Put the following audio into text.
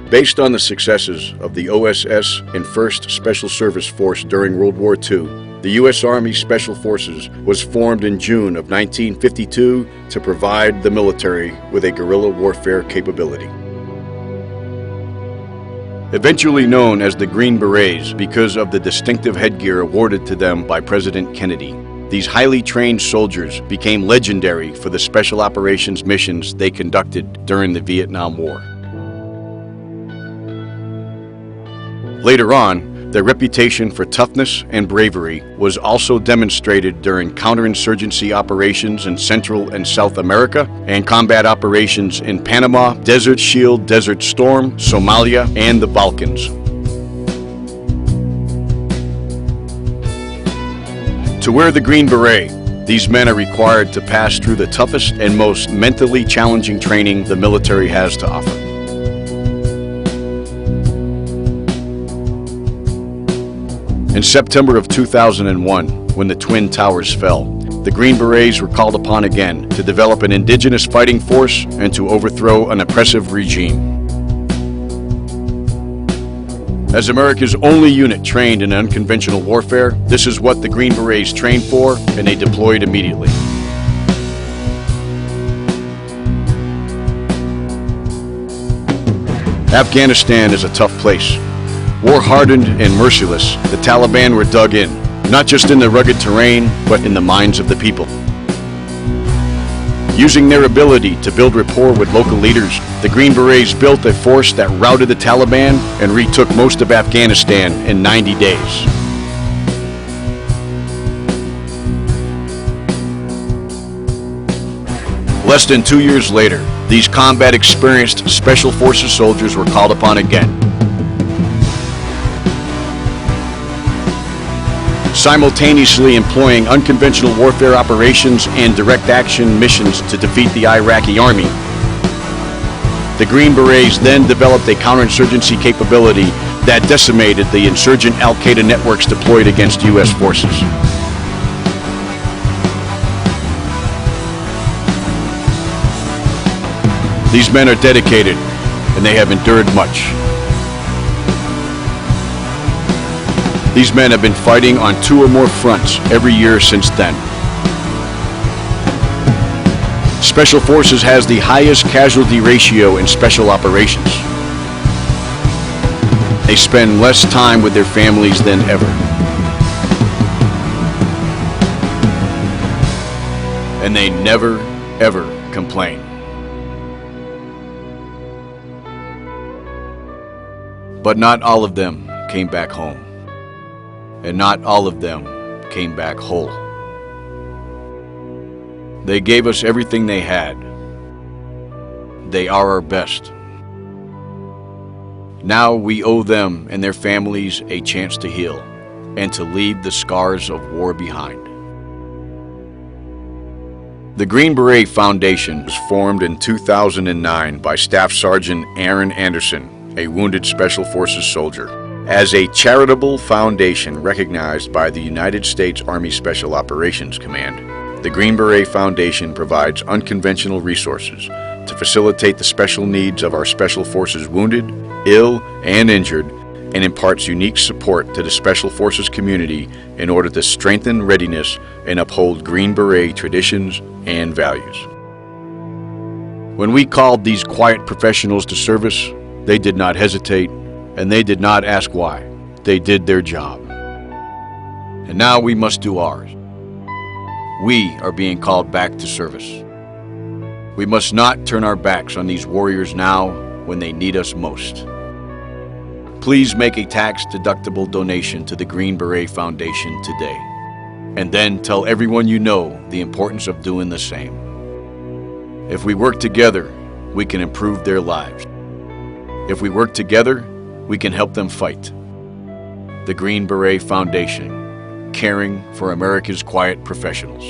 Based on the successes of the OSS and 1st Special Service Force during World War II, the U.S. Army Special Forces was formed in June of 1952 to provide the military with a guerrilla warfare capability. Eventually known as the Green Berets because of the distinctive headgear awarded to them by President Kennedy, these highly trained soldiers became legendary for the special operations missions they conducted during the Vietnam War. Later on, their reputation for toughness and bravery was also demonstrated during counterinsurgency operations in Central and South America and combat operations in Panama, Desert Shield, Desert Storm, Somalia, and the Balkans. To wear the Green Beret, these men are required to pass through the toughest and most mentally challenging training the military has to offer. In September of 2001, when the Twin Towers fell, the Green Berets were called upon again to develop an indigenous fighting force and to overthrow an oppressive regime. As America's only unit trained in unconventional warfare, this is what the Green Berets trained for, and they deployed immediately. Afghanistan is a tough place. War-hardened and merciless, the Taliban were dug in, not just in the rugged terrain, but in the minds of the people. Using their ability to build rapport with local leaders, the Green Berets built a force that routed the Taliban and retook most of Afghanistan in 90 days. Less than 2 years later, these combat-experienced Special Forces soldiers were called upon again. Simultaneously employing unconventional warfare operations and direct action missions to defeat the Iraqi army, the Green Berets then developed a counterinsurgency capability that decimated the insurgent Al-Qaeda networks deployed against U.S. forces. These men are dedicated, and they have endured much. These men have been fighting on 2 or more fronts every year since then. Special Forces has the highest casualty ratio in special operations. They spend less time with their families than ever. And they never, ever complain. But not all of them came back home. And not all of them came back whole. They gave us everything they had. They are our best. Now we owe them and their families a chance to heal and to leave the scars of war behind. The Green Beret Foundation was formed in 2009 by Staff Sergeant Aaron Anderson, a wounded Special Forces soldier. As a charitable foundation recognized by the United States Army Special Operations Command, the Green Beret Foundation provides unconventional resources to facilitate the special needs of our Special Forces wounded, ill, and injured, and imparts unique support to the Special Forces community in order to strengthen readiness and uphold Green Beret traditions and values. When we called these quiet professionals to service, they did not hesitate, and they did not ask why. They did their job. And now we must do ours. We are being called back to service. We must not turn our backs on these warriors now when they need us most. Please make a tax-deductible donation to the Green Beret Foundation today. And then tell everyone you know the importance of doing the same. If we work together, we can improve their lives. If we work together, we can help them fight. The Green Beret Foundation, caring for America's quiet professionals.